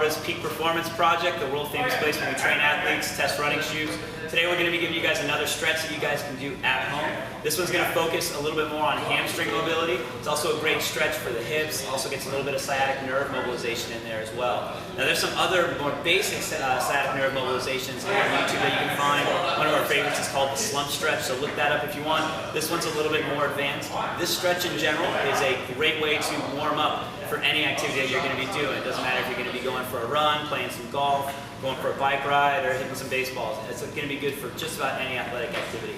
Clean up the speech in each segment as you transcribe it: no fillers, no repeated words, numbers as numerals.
this peak performance project, the world famous place where we train athletes, test running shoes. Today we're going to be giving you guys another stretch that you guys can do at home. This one's going to focus a little bit more on hamstring mobility. It's also a great stretch for the hips. Also gets a little bit of sciatic nerve mobilization in there as well. Now there's some other more basic sciatic nerve mobilizations on YouTube that you can find. One of our favorites is called the slump stretch, so look that up if you want. This one's a little bit more advanced. This stretch in general is a great way to warm up for any activity that you're going to be doing. It doesn't matter if you're going to be going for a run, playing some golf, going for a bike ride, or hitting some baseballs. It's going to be good for just about any athletic activity.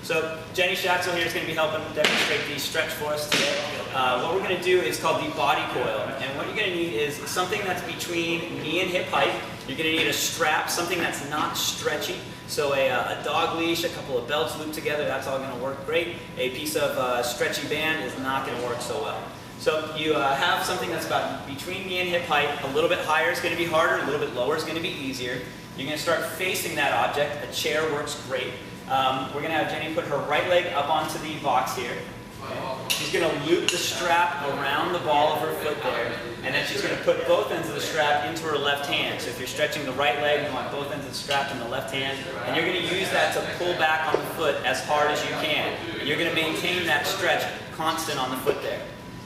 So Jenny Schatzel here is going to be helping demonstrate the stretch for us today. What we're going to do is called the body coil. And what you're going to need is something that's between knee and hip height. You're going to need a strap, something that's not stretchy. So a dog leash, a couple of belts looped together, that's all going to work great. A piece of stretchy band is not going to work so well. So you have something that's about between knee and hip height. A little bit higher is going to be harder, a little bit lower is going to be easier. You're going to start facing that object. A chair works great. We're going to have Jenny put her right leg up onto the box here. Okay. She's going to loop the strap around the ball of her foot there, and then she's going to put both ends of the strap into her left hand. So if you're stretching the right leg, you want both ends of the strap in the left hand, and you're going to use that to pull back on the foot as hard as you can. And you're going to maintain that stretch constant on the foot there.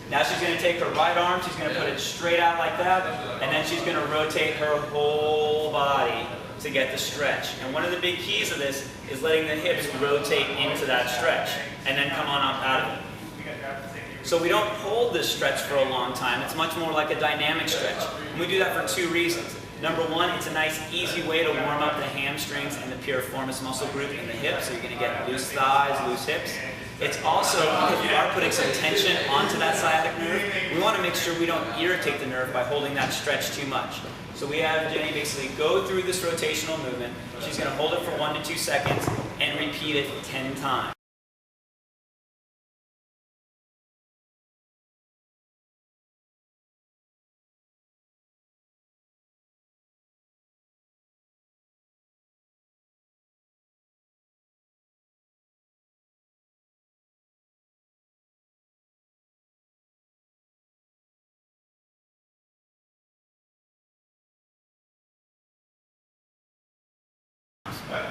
Now she's going to take her right arm, she's going to put it straight out like that, and then she's going to rotate her whole body to get the stretch. And one of the big keys of this is letting the hips rotate into that stretch and then come on up out of it. So we don't hold this stretch for a long time. It's much more like a dynamic stretch. And we do that for two reasons. Number one, it's a nice, easy way to warm up the hamstrings and the piriformis muscle group in the hips. So you're going to get loose thighs, loose hips. It's also, because we are putting some tension onto that sciatic nerve, we want to make sure we don't irritate the nerve by holding that stretch too much. So we have Jenny basically go through this rotational movement. She's going to hold it for 1 to 2 seconds and repeat it 10 times.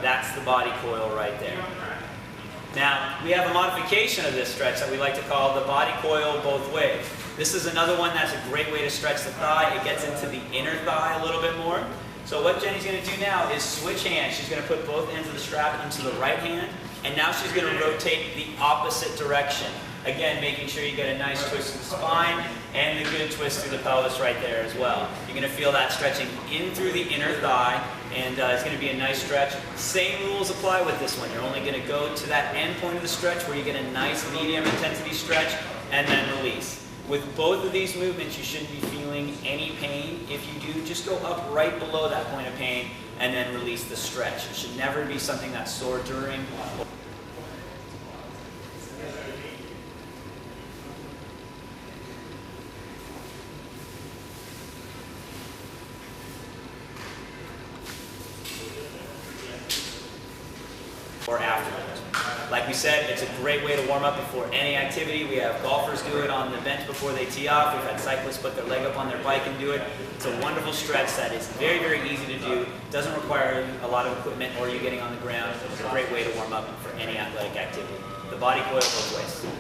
That's the body coil right there. Now, we have a modification of this stretch that we like to call the body coil both ways. This is another one that's a great way to stretch the thigh. It gets into the inner thigh a little bit more. So what Jenny's going to do now is switch hands. She's going to put both ends of the strap into the right hand, and now she's going to rotate the opposite direction. Again, making sure you get a nice twist to the spine and a good twist through the pelvis right there as well. You're going to feel that stretching in through the inner thigh, and it's going to be a nice stretch. Same rules apply with this one. You're only going to go to that end point of the stretch where you get a nice medium intensity stretch and then release. With both of these movements, you shouldn't be feeling any pain. If you do, just go up right below that point of pain and then release the stretch. It should never be something that's sore during or afterwards. Like we said, it's a great way to warm up before any activity. We have golfers do it on the bench before they tee off. We've had cyclists put their leg up on their bike and do it. It's a wonderful stretch that is very, very easy to do. Doesn't require a lot of equipment or you getting on the ground. It's a great way to warm up for any athletic activity. The body coil both ways.